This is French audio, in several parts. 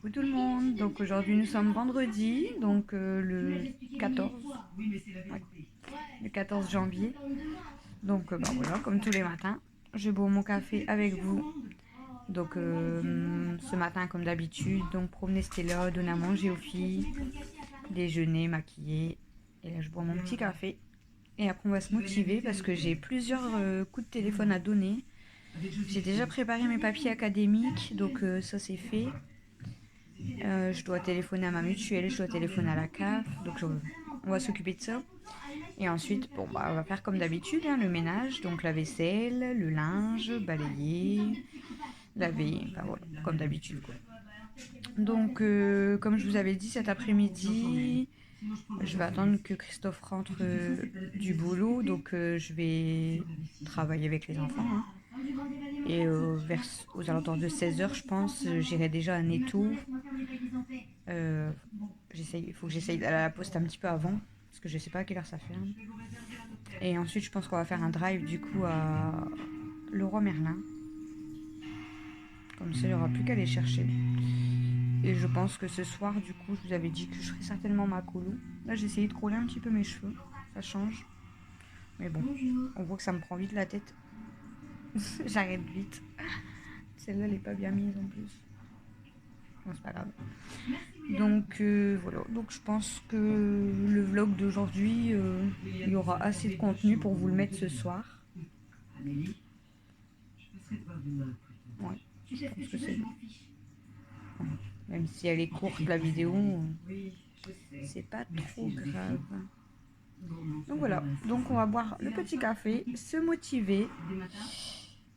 Coucou tout le monde, donc aujourd'hui nous sommes vendredi, donc le 14, ouais, le 14 janvier. Donc bah, voilà, comme tous les matins, je bois mon café avec vous. Donc ce matin comme d'habitude, donc promener Stella, donner à manger aux filles, déjeuner, maquiller. Et là je bois mon petit café. Et après on va se motiver parce que j'ai plusieurs coups de téléphone à donner. J'ai déjà préparé mes papiers académiques, donc ça c'est fait. Je dois téléphoner à ma mutuelle, je dois téléphoner à la CAF, donc on va s'occuper de ça. Et ensuite, bon, bah, on va faire comme d'habitude, hein, le ménage, donc la vaisselle, le linge, balayer, laver, enfin voilà, comme d'habitude quoi. Donc, comme je vous avais dit cet après-midi, je vais attendre que Christophe rentre du boulot, donc je vais travailler avec les enfants, hein. Et aux alentours de 16 h, je pense, j'irai déjà à Netto. Il faut que j'essaye d'aller à la poste un petit peu avant, parce que je sais pas à quelle heure ça ferme. Et ensuite, je pense qu'on va faire un drive du coup à Leroy Merlin. Comme ça, il n'y aura plus qu'à les chercher. Et je pense que ce soir, du coup, je vous avais dit que je ferais certainement ma colo. Là, j'ai essayé de rouler un petit peu mes cheveux. Ça change. Mais bon, on voit que ça me prend vite la tête. J'arrête vite. Celle-là, elle est pas bien mise en plus. Bon, c'est pas grave. Donc voilà, donc je pense que le vlog d'aujourd'hui, il y aura assez de contenu pour vous le mettre ce soir. Ouais, je pense que c'est bon. Même si elle est courte la vidéo, c'est pas trop grave. Donc voilà, donc on va boire le petit café, se motiver,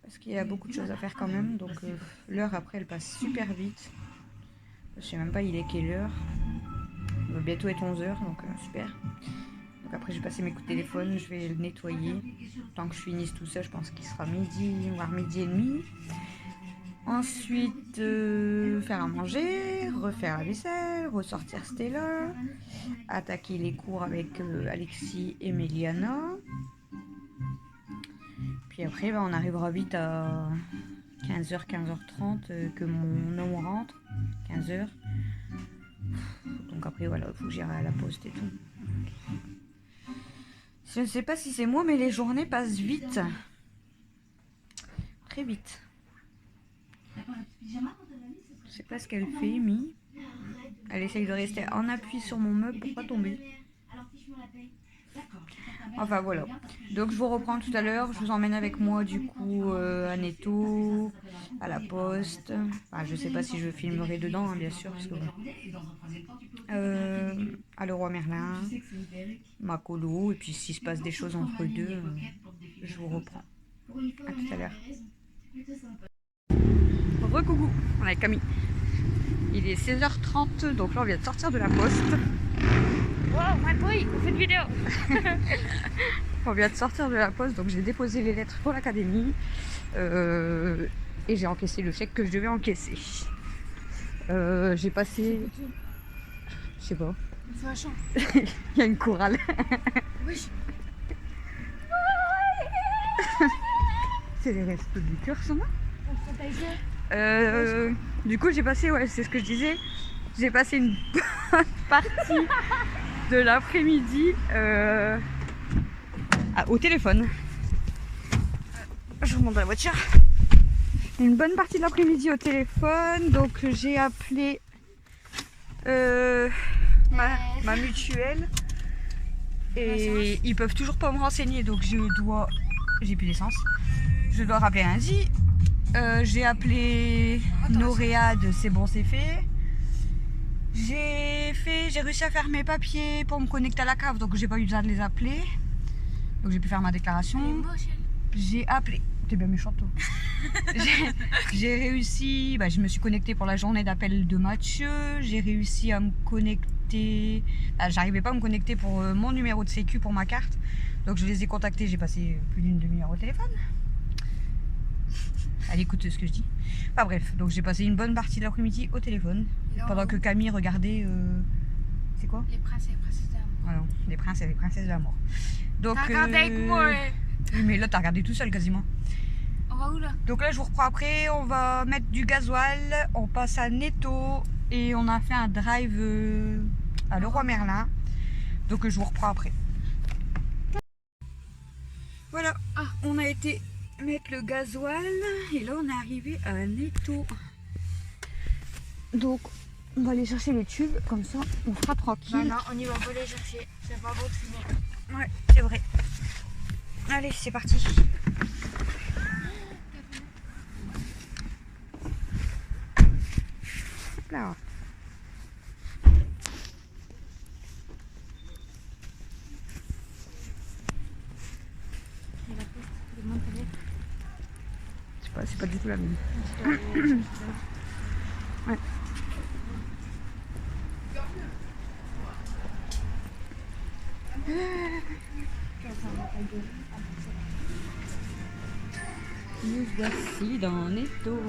parce qu'il y a beaucoup de choses à faire quand même, donc l'heure après elle passe super vite. Je sais même pas il est quelle heure. Il va bientôt être 11 h, donc super. Donc après je vais passer mes coups de téléphone, je vais le nettoyer. Tant que je finisse tout ça, je pense qu'il sera midi, voire midi et demi. Ensuite, faire à manger, refaire la vaisselle, ressortir Stella, attaquer les cours avec Alexis et Méliana. Puis après, bah, on arrivera vite à 15 h, 15 h 30 que mon homme rentre. 15 h. Donc après, voilà, il faut que j'aille à la poste et tout. Je ne sais pas si c'est moi, mais les journées passent vite. Très vite. Je sais pas ce qu'elle fait, Mi. Elle essaye de rester en appui sur mon meuble pour pas tomber. Enfin voilà. Donc je vous reprends tout à l'heure. Je vous emmène avec moi du coup à Netto, à la poste. Enfin, je sais pas si je filmerai dedans, hein, bien sûr, parce que à Leroy Merlin, ma colo, et puis s'il se passe des choses entre deux, je vous reprends. À tout à l'heure. Recoucou, on est avec Camille. Il est 16 h 30, donc là on vient de sortir de la poste. Wow, moins de bruit, on fait une vidéo. On vient de sortir de la poste, donc j'ai déposé les lettres pour l'académie et j'ai encaissé le chèque que je devais encaisser. J'ai passé... Je sais pas. C'est un chant. Il y a une chorale. Oui. C'est les restos du cœur, ça va. Du coup, j'ai passé, ouais, c'est ce que je disais, j'ai passé une bonne partie de l'après-midi au téléphone. Je remonte dans la voiture. Une bonne partie de l'après-midi au téléphone, donc j'ai appelé ma mutuelle et ils peuvent toujours pas me renseigner, donc j'ai plus d'essence. Je dois rappeler lundi. J'ai appelé Noréade, c'est bon, c'est fait. J'ai réussi à faire mes papiers pour me connecter à la cave, donc j'ai pas eu besoin de les appeler. Donc j'ai pu faire ma déclaration. J'ai appelé. T'es bien méchante toi. J'ai réussi, je me suis connectée pour la journée d'appel de Mathieu. J'ai réussi à me connecter. J'arrivais pas à me connecter pour mon numéro de sécu pour ma carte. Donc je les ai contactés, j'ai passé plus d'une demi-heure au téléphone. Elle écoute ce que je dis. Enfin bref, donc j'ai passé une bonne partie de l'après-midi au téléphone. Pendant que Camille regardait... C'est quoi? Les princes et les princesses d'amour. Voilà, les princes et les princesses d'amour. Donc, t'as regardé avec moi. Oui, mais là t'as regardé tout seul quasiment. On va où là? Donc là, je vous reprends après. On va mettre du gasoil. On passe à Netto. Et on a fait un drive à Leroy Merlin. Donc je vous reprends après. Voilà, on a été mettre le gasoil. Et là, on est arrivé à Netto. Donc, on va aller chercher les tubes. Comme ça, on sera tranquille. Bah non, on y va pas les chercher. C'est pas beau de fumer. Ouais, c'est vrai. Allez, c'est parti. Là. C'est pas du tout la même. Ouais. Nous voici dans Netto.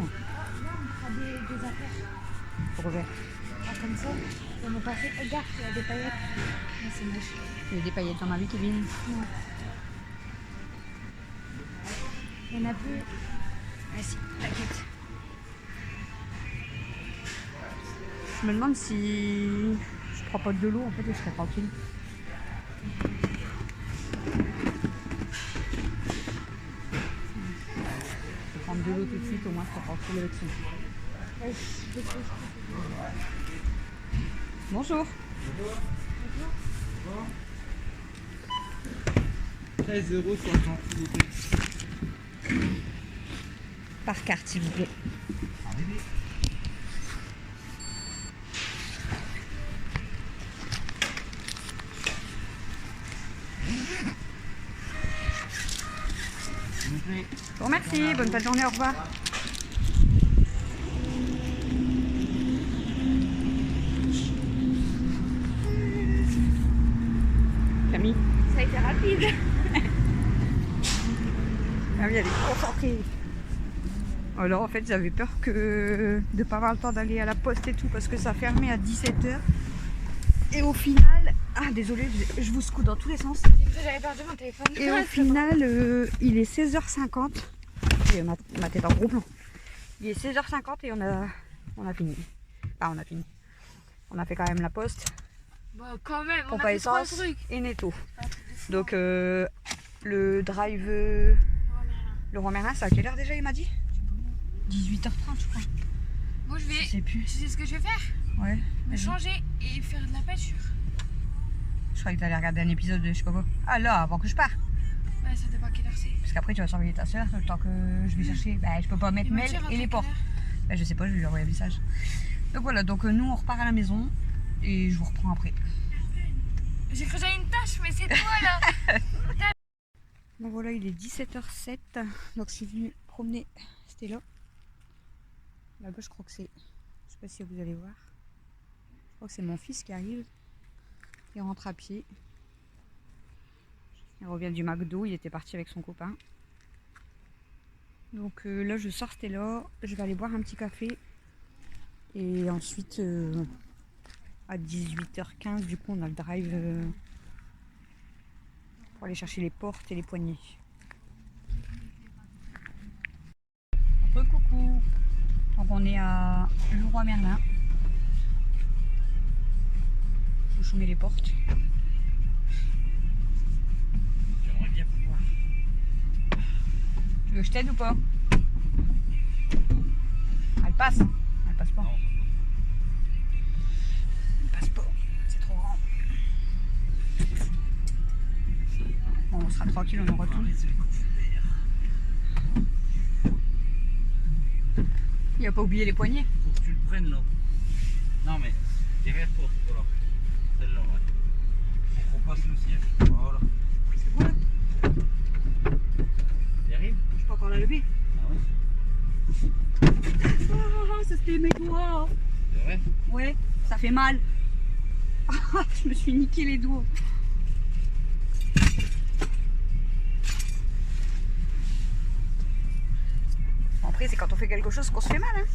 Des affaires. Pour vert. Comme ça, on va passer. Regarde, il y a des paillettes. Ah, c'est moche. Il y a des paillettes dans ma vie, Kevin. Ouais. Il y en a plus. Ah si, t'inquiète. Je me demande si je prends pas de l'eau, en fait, je serais tranquille. Je vais prendre de l'eau tout de suite, au moins je serai tranquille avec ça. Bonjour. 13,60 s'il vous plaît. Par carte, s'il vous plaît. Arrivé. S'il vous plaît. Bon, merci, bonne fin de journée, au revoir. Camille. Ça a été rapide. Ah oui, elle est concentrée. Alors en fait j'avais peur de ne pas avoir le temps d'aller à la poste et tout parce que ça fermait à 17h. Et au final, désolé, je vous secoue dans tous les sens. J'avais perdu mon téléphone. Et au final, il est 16h50. Et ma tête en gros plan. Il est 16h50 et on a fini. Enfin on a fini. On a fait quand même la poste. Bon, quand même, on Pompe a à fait trois essence trucs. et Netto. Un truc de fou. Donc le drive Leroy Merlin, c'est à quelle heure déjà il m'a dit? 18h30 je crois. Moi je vais. Je sais plus. Tu sais ce que je vais faire? Ouais. Me vas-y. changer et faire de la peinture. Je croyais que t'allais regarder un épisode de je sais pas quoi. Ah là, avant que je parte. Ouais, ça dépend à quelle heure c'est. Parce qu'après tu vas surveiller ta soeur le temps que je vais chercher. Bah je peux pas mettre mail et les portes. Bah je sais pas, je vais lui envoyer un message. Donc voilà, donc nous on repart à la maison et je vous reprends après. J'ai cru que j'avais une tâche, mais c'est toi là. Bon voilà, il est 17h07. Donc je suis venue promener. C'était là. Là-bas je crois que c'est. Je sais pas si vous allez voir. Je crois que c'est mon fils qui arrive. Il rentre à pied. Il revient du McDo, il était parti avec son copain. Donc là je sors Stella, je vais aller boire un petit café. Et ensuite à 18h15 du coup on a le drive pour aller chercher les portes et les poignées. Coucou. Donc on est à Leroy Merlin. Je mets les portes. J'aimerais bien pouvoir. Tu veux que je t'aide ou pas? Elle passe. Elle passe pas. Non. Elle passe pas. C'est trop grand. Bon, on sera tranquille, on aura tout. Il a pas oublié les poignées. Faut que tu le prennes là. Non mais derrière toi, voilà. Celle-là, ouais. Pour qu'on passe le siège. Voilà. C'est bon là? Il arrive? Je peux encore la lever. Ah ouais? Ah, ça fait mes doigts. C'est vrai? Ouais, ça fait mal. Je me suis niqué les doigts. Après, c'est quand on fait quelque chose qu'on se fait mal. Hein.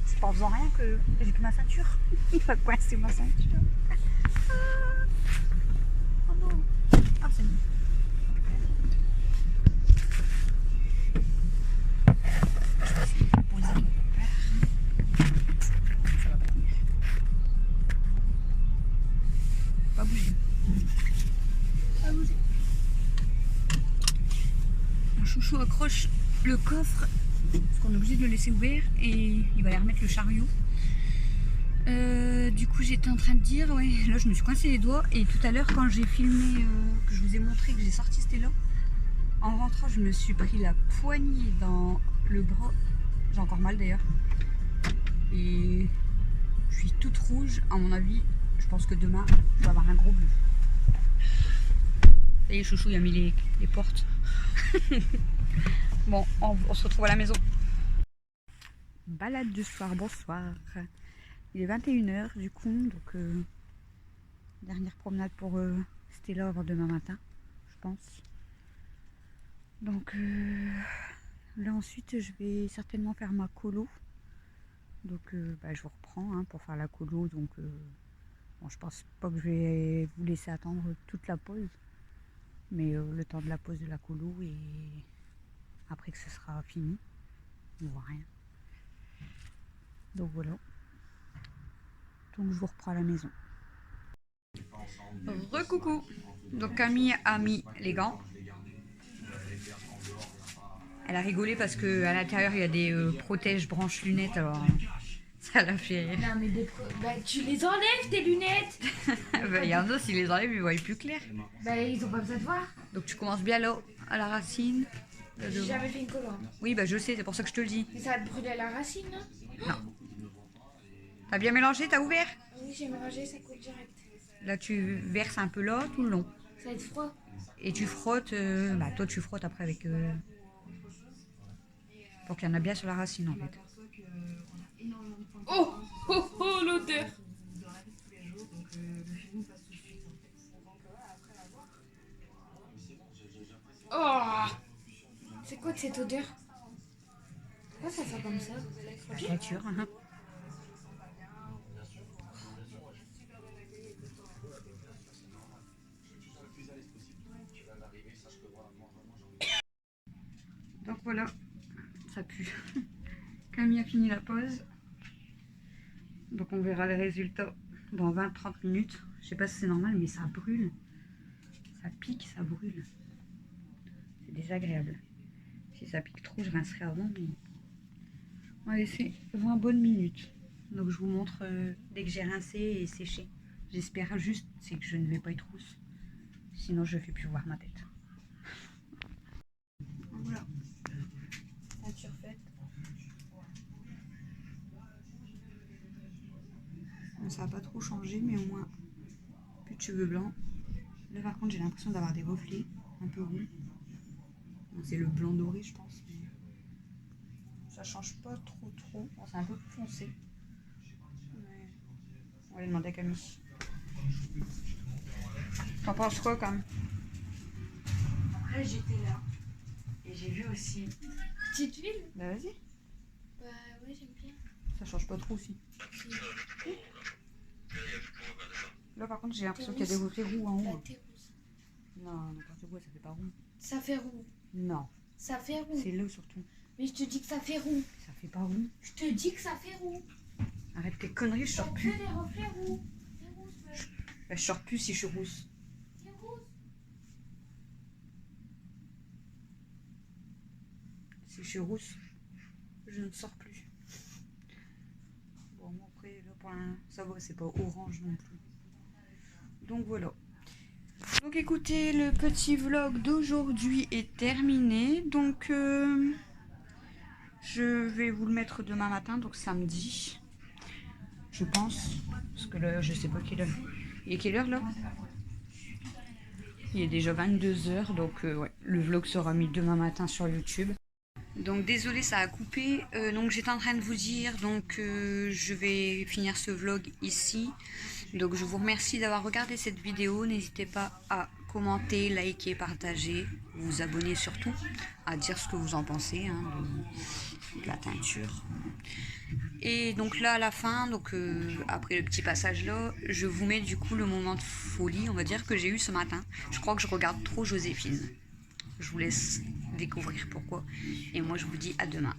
C'est pas en faisant rien que j'ai plus ma ceinture. Il va coincer ma ceinture. Ah. Oh non. Ah, c'est mieux. Chouchou accroche le coffre parce qu'on est obligé de le laisser ouvert et il va aller remettre le chariot. Du coup j'étais en train de dire, ouais, là je me suis coincé les doigts et tout à l'heure quand j'ai filmé, que je vous ai montré que j'ai sorti Stella, en rentrant je me suis pris la poignée dans le bras, j'ai encore mal d'ailleurs, et je suis toute rouge, à mon avis je pense que demain je vais avoir un gros bleu. Ça y est, Chouchou il a mis les portes. Bon, on se retrouve à la maison. Balade du soir, bonsoir. Il est 21h du coup, donc dernière promenade pour Stella avant demain matin, je pense. Donc là ensuite je vais certainement faire ma colo. Donc je vous reprends pour faire la colo. Donc bon, je pense pas que je vais vous laisser attendre toute la pause. Mais le temps de la pause de la colo et après que ce sera fini, on voit rien. Donc voilà. Donc je vous reprends à la maison. Recoucou. Donc Camille a mis les gants. Elle a rigolé parce qu'à l'intérieur il y a des protèges branches lunettes, alors ça l'a fait rire. Non, mais tu les enlèves tes lunettes. Il y en a, s'ils les enlèvent, ils voient plus clair. Ils ont pas besoin de voir. Donc tu commences bien là, à la racine. J'ai jamais fait une colonne. Oui, je sais, c'est pour ça que je te le dis. Mais ça va te brûler la racine, non? Non. T'as bien mélangé, t'as ouvert? Oui, j'ai mélangé, ça coule direct. Là tu verses un peu là, tout le long. Ça va être froid. Et tu frottes, toi tu frottes après avec... pour qu'il y en a bien sur la racine en fait. Oh, oh, oh, l'odeur. Oh, c'est quoi cette odeur? Pourquoi ça sent comme ça? La nature. Hein. Donc voilà, ça pue. Camille a fini la pause. Donc on verra les résultats dans 20-30 minutes. Je sais pas si c'est normal, mais ça brûle. Ça pique, ça brûle. C'est désagréable. Si ça pique trop, je rincerai avant, mais on va laisser 20 bonnes minutes. Donc je vous montre dès que j'ai rincé et séché. J'espère juste c'est que je ne vais pas être rousse. Sinon je ne fais plus voir ma tête. Voilà. Teinture faite. Ça n'a pas trop changé, mais au moins plus de cheveux blancs. Là par contre j'ai l'impression d'avoir des reflets un peu roux. C'est le blanc doré je pense. Mais ça change pas trop. Bon, c'est un peu plus foncé. Mais on va aller demander à Camille. T'en penses quoi quand même? Après, j'étais là. Et j'ai vu aussi. Petite huile? Bah vas-y. Bah ouais, j'aime bien. Ça change pas trop aussi. Là par contre j'ai l'impression qu'il y a des reflets roux en La haut. thé rousse. Non, n'importe quoi, ça fait pas roux. Ça fait roux. Non, Ça fait roux. c'est le surtout. Mais je te dis que ça fait roux. Ça fait pas roux. Je te dis que ça fait roux. Arrête tes conneries, je Ça sors fait plus. des reflets roux. C'est rouge, ouais. Bah, je sors plus si je suis rousse. C'est rouge. Si je suis rousse, je ne sors plus. Bon, moi après, là pour ça va, c'est pas orange non plus. Donc voilà. Donc écoutez, le petit vlog d'aujourd'hui est terminé. Donc je vais vous le mettre demain matin, donc samedi. Je pense. Parce que là, je sais pas quelle heure. Il est quelle heure là? Il est déjà 22h, donc ouais, le vlog sera mis demain matin sur YouTube. Donc désolé, ça a coupé. Donc j'étais en train de vous dire, donc je vais finir ce vlog ici. Donc je vous remercie d'avoir regardé cette vidéo. N'hésitez pas à commenter, liker, partager, vous abonner surtout, à dire ce que vous en pensez de la teinture. Et donc là à la fin, donc après le petit passage là, je vous mets du coup le moment de folie, on va dire, que j'ai eu ce matin. Je crois que je regarde trop Joséphine. Je vous laisse découvrir pourquoi. Et moi je vous dis à demain.